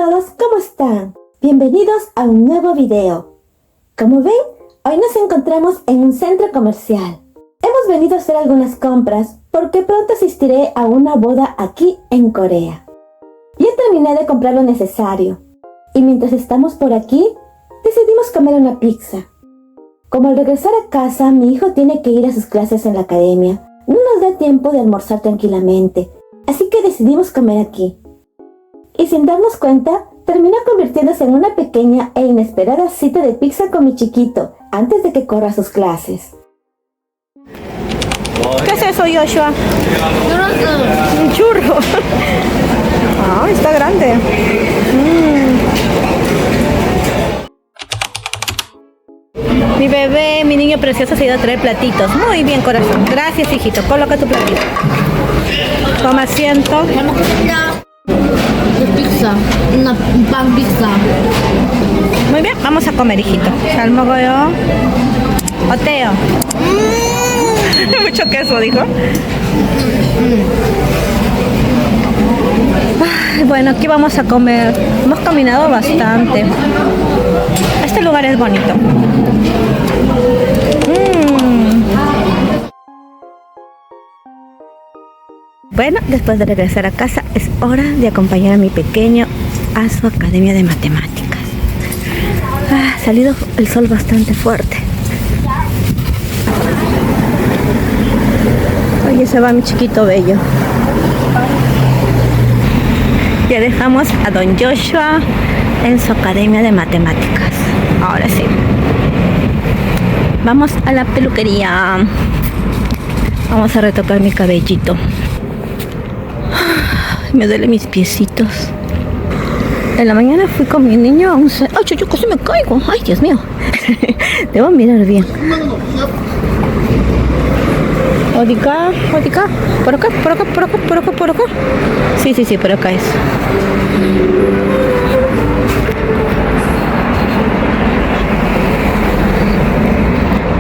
todos, ¿cómo están? Bienvenidos a un nuevo video. Como ven, hoy nos encontramos en un centro comercial. Hemos venido a hacer algunas compras porque pronto asistiré a una boda aquí en Corea. Ya terminé de comprar lo necesario y mientras estamos por aquí, decidimos comer una pizza. Como al regresar a casa mi hijo tiene que ir a sus clases en la academia, no nos da tiempo de almorzar tranquilamente, así que decidimos comer aquí. Y sin darnos cuenta, terminó convirtiéndose en una pequeña e inesperada cita de pizza con mi chiquito antes de que corra a sus clases. ¿Qué es eso, Joshua? Un churro. Ah, está grande. Mi bebé, mi niño precioso, se ha ido a traer platitos. Muy bien, corazón. Gracias, hijito. Coloca tu platito. Toma asiento. De pizza, un pan pizza. Muy bien, vamos a comer, hijito. Salmogoyo. Oteo. Mucho queso, dijo. Ay, bueno, aquí vamos a comer. Hemos caminado bastante. Este lugar es bonito. Bueno, después de regresar a casa es hora de acompañar a mi pequeño a su academia de matemáticas. Ha salido el sol bastante fuerte. Oye, se va mi chiquito bello. Ya dejamos a don Joshua en su academia de matemáticas. Ahora sí. Vamos a la peluquería. Vamos a retocar mi cabellito. Me duele mis piecitos. En la mañana fui con mi niño a un... ¡Ay, yo casi me caigo! ¡Ay, Dios mío! Debo mirar bien. Odica. Por acá. Sí, por acá es.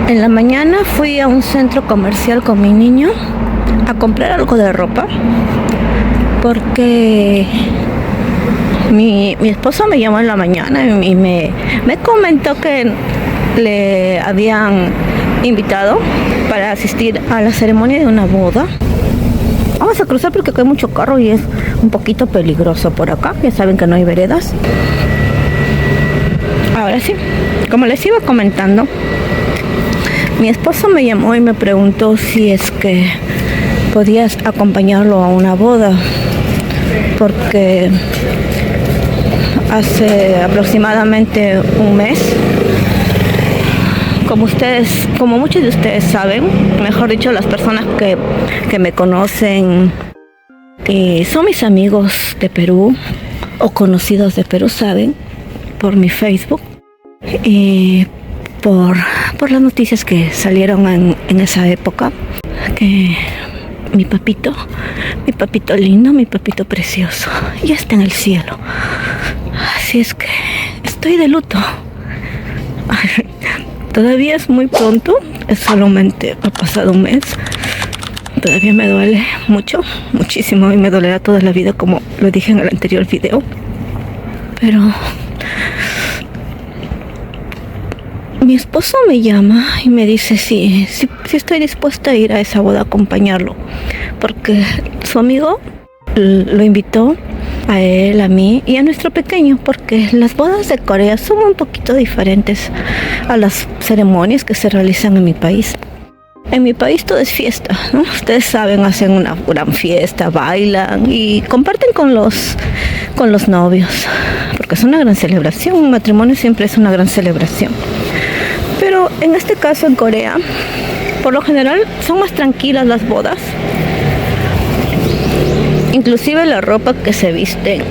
En la mañana fui a un centro comercial con mi niño a comprar algo de ropa porque mi esposo me llamó en la mañana y me comentó que le habían invitado para asistir a la ceremonia de una boda. Vamos a cruzar porque acá hay mucho carro y es un poquito peligroso por acá. Ya saben que no hay veredas. Ahora sí, como les iba comentando, mi esposo me llamó y me preguntó si es que podías acompañarlo a una boda, porque hace aproximadamente un mes, como muchos de ustedes saben, mejor dicho, las personas que me conocen y son mis amigos de Perú o conocidos de Perú, saben por mi Facebook y por las noticias que salieron en esa época, que mi papito lindo, mi papito precioso, ya está en el cielo. Así es que estoy de luto. Todavía es muy pronto, solamente ha pasado un mes. Todavía me duele muchísimo y me dolerá toda la vida, como lo dije en el anterior video. Pero mi esposo me llama y me dice si estoy dispuesta a ir a esa boda a acompañarlo, porque su amigo lo invitó a él, a mí y a nuestro pequeño, porque las bodas de Corea son un poquito diferentes a las ceremonias que se realizan en mi país. En mi país todo es fiesta, ¿no? Ustedes saben, hacen una gran fiesta, bailan y comparten con los novios, porque es una gran celebración. Un matrimonio siempre es una gran celebración. Pero en este caso en Corea, por lo general son más tranquilas las bodas. Inclusive la ropa que se viste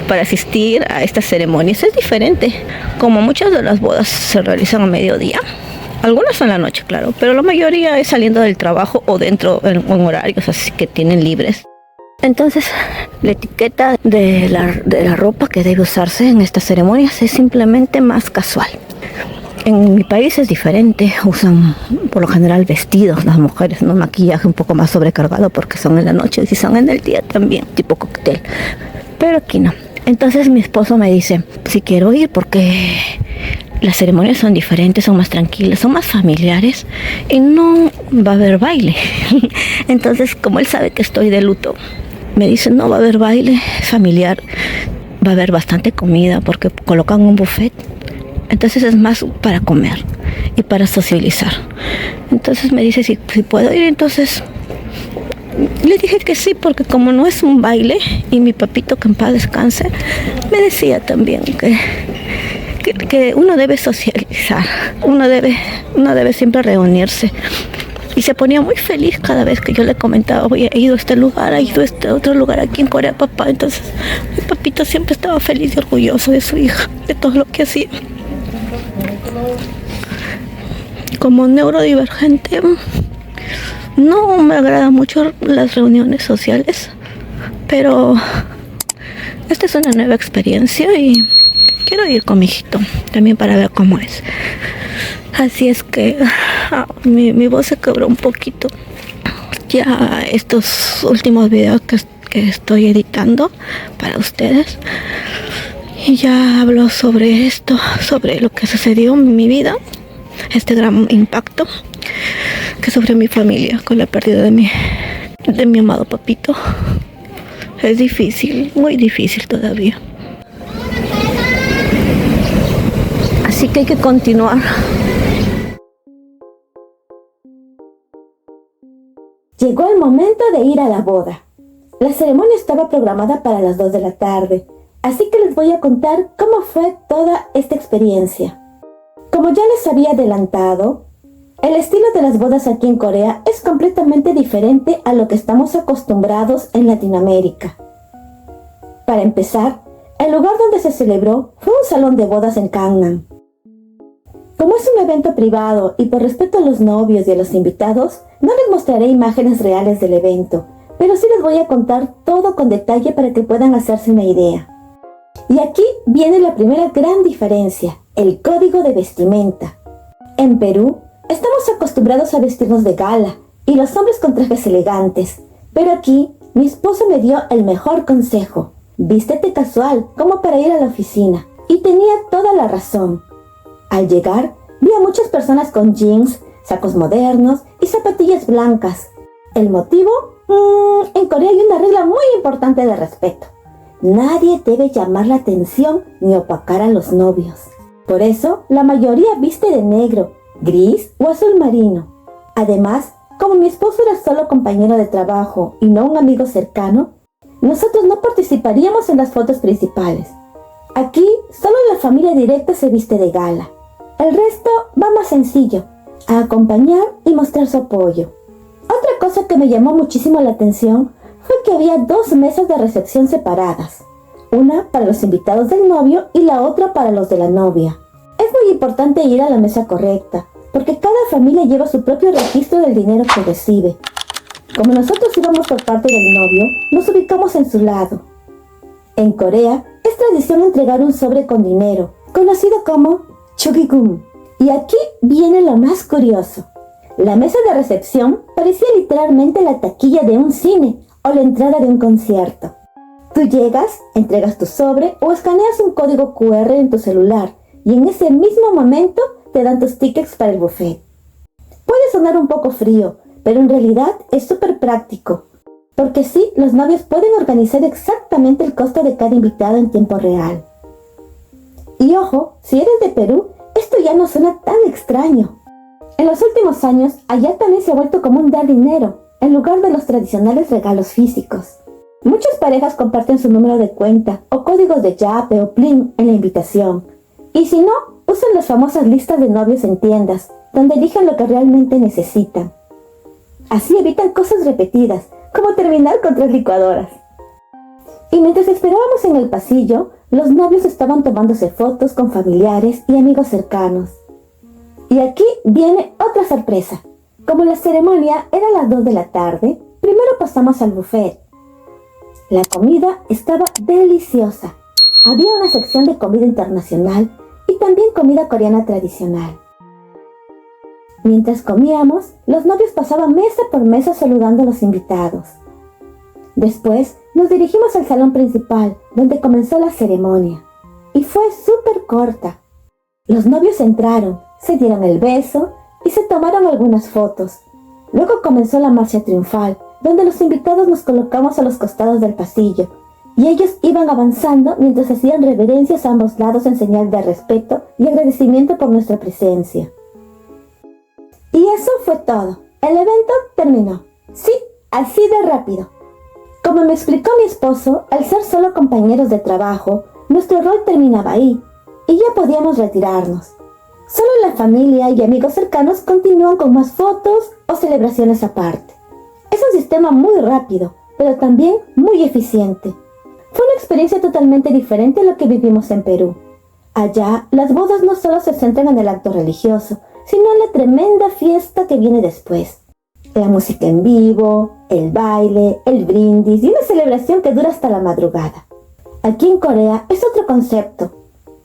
para asistir a estas ceremonias es diferente. Como muchas de las bodas se realizan a mediodía, algunas son en la noche, claro, pero la mayoría es saliendo del trabajo o dentro en horarios así que tienen libres. Entonces, la etiqueta de la ropa que debe usarse en estas ceremonias es simplemente más casual. En mi país es diferente, usan por lo general vestidos las mujeres, no maquillaje un poco más sobrecargado porque son en la noche y son en el día también, tipo cóctel. Pero aquí no. Entonces mi esposo me dice, si quiero ir porque las ceremonias son diferentes, son más tranquilas, son más familiares y no va a haber baile. Entonces, como él sabe que estoy de luto, me dice, no va a haber baile, es familiar, va a haber bastante comida porque colocan un buffet. Entonces es más para comer y para socializar. Entonces me dice si puedo ir, entonces le dije que sí, porque como no es un baile, y mi papito, que en paz descanse, me decía también que uno debe socializar, uno debe siempre reunirse. Y se ponía muy feliz cada vez que yo le comentaba, oye, he ido a este lugar, he ido a este otro lugar aquí en Corea, papá. Entonces mi papito siempre estaba feliz y orgulloso de su hija, de todo lo que hacía. Como neurodivergente, no me agradan mucho las reuniones sociales, pero esta es una nueva experiencia y quiero ir con mi hijito también para ver cómo es. Así es que mi voz se quebró un poquito. Ya estos últimos videos que estoy editando para ustedes, y ya hablo sobre esto, sobre lo que sucedió en mi vida, este gran impacto que sobre mi familia con la pérdida de mi amado papito. Es difícil, muy difícil todavía. Así que hay que continuar. Llegó el momento de ir a la boda. La ceremonia estaba programada para las 2 de la tarde, así que les voy a contar cómo fue toda esta experiencia. Como ya les había adelantado, el estilo de las bodas aquí en Corea es completamente diferente a lo que estamos acostumbrados en Latinoamérica. Para empezar, el lugar donde se celebró fue un salón de bodas en Gangnam. Como es un evento privado y por respeto a los novios y a los invitados, no les mostraré imágenes reales del evento, pero sí les voy a contar todo con detalle para que puedan hacerse una idea. Y aquí viene la primera gran diferencia, el código de vestimenta. En Perú, estamos acostumbrados a vestirnos de gala y los hombres con trajes elegantes, pero aquí mi esposo me dio el mejor consejo. Vístete casual, como para ir a la oficina. Y tenía toda la razón. Al llegar, vi a muchas personas con jeans, sacos modernos y zapatillas blancas. ¿El motivo? En Corea hay una regla muy importante de respeto. Nadie debe llamar la atención ni opacar a los novios. Por eso, la mayoría viste de negro, gris o azul marino. Además, como mi esposo era solo compañero de trabajo y no un amigo cercano, nosotros no participaríamos en las fotos principales. Aquí, solo la familia directa se viste de gala. El resto va más sencillo, a acompañar y mostrar su apoyo. Otra cosa que me llamó muchísimo la atención fue que había 2 mesas de recepción separadas. Una para los invitados del novio y la otra para los de la novia. Es muy importante ir a la mesa correcta, porque cada familia lleva su propio registro del dinero que recibe. Como nosotros íbamos por parte del novio, nos ubicamos en su lado. En Corea es tradición entregar un sobre con dinero, conocido como chogigum. Y aquí viene lo más curioso. La mesa de recepción parecía literalmente la taquilla de un cine o la entrada de un concierto. Tú llegas, entregas tu sobre o escaneas un código QR en tu celular y en ese mismo momento te dan tus tickets para el buffet. Puede sonar un poco frío, pero en realidad es súper práctico, porque sí, los novios pueden organizar exactamente el costo de cada invitado en tiempo real. Y ojo, si eres de Perú, esto ya no suena tan extraño. En los últimos años, allá también se ha vuelto común dar dinero, en lugar de los tradicionales regalos físicos. Muchas parejas comparten su número de cuenta o códigos de Yape o Plin en la invitación. Y si no, usan las famosas listas de novios en tiendas, donde eligen lo que realmente necesitan. Así evitan cosas repetidas, como terminar con 3 licuadoras. Y mientras esperábamos en el pasillo, los novios estaban tomándose fotos con familiares y amigos cercanos. Y aquí viene otra sorpresa. Como la ceremonia era a las 2 de la tarde, primero pasamos al buffet. La comida estaba deliciosa. Había una sección de comida internacional y también comida coreana tradicional. Mientras comíamos, los novios pasaban mesa por mesa saludando a los invitados. Después nos dirigimos al salón principal, donde comenzó la ceremonia. Y fue súper corta. Los novios entraron, se dieron el beso y se tomaron algunas fotos. Luego comenzó la marcha triunfal, donde los invitados nos colocamos a los costados del pasillo, y ellos iban avanzando mientras hacían reverencias a ambos lados en señal de respeto y agradecimiento por nuestra presencia. Y eso fue todo. El evento terminó. Sí, así de rápido. Como me explicó mi esposo, al ser solo compañeros de trabajo, nuestro rol terminaba ahí, y ya podíamos retirarnos. Solo la familia y amigos cercanos continúan con más fotos o celebraciones aparte. Es un sistema muy rápido, pero también muy eficiente. Fue una experiencia totalmente diferente a lo que vivimos en Perú. Allá, las bodas no solo se centran en el acto religioso, sino en la tremenda fiesta que viene después. La música en vivo, el baile, el brindis y una celebración que dura hasta la madrugada. Aquí en Corea es otro concepto.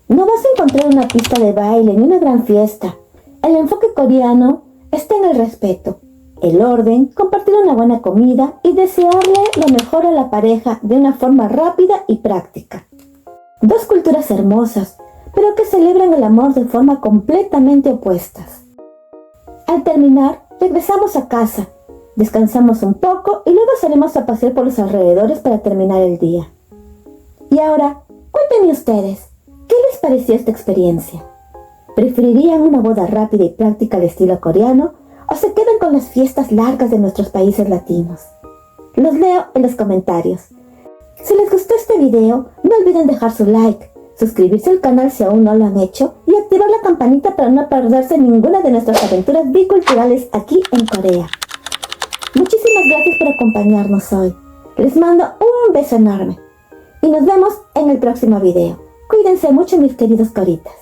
No vas a encontrar una pista de baile ni una gran fiesta. El enfoque coreano está en el respeto, el orden, compartir una buena comida y desearle lo mejor a la pareja de una forma rápida y práctica. Dos culturas hermosas, pero que celebran el amor de forma completamente opuestas. Al terminar, regresamos a casa, descansamos un poco y luego salimos a pasear por los alrededores para terminar el día. Y ahora, cuéntenme ustedes, ¿qué les pareció esta experiencia? ¿Preferirían una boda rápida y práctica al estilo coreano o se quedan con las fiestas largas de nuestros países latinos? Los leo en los comentarios. Si les gustó este video, no olviden dejar su like, suscribirse al canal si aún no lo han hecho y activar la campanita para no perderse ninguna de nuestras aventuras biculturales aquí en Corea. Muchísimas gracias por acompañarnos hoy. Les mando un beso enorme y nos vemos en el próximo video. Cuídense mucho, mis queridos coritas.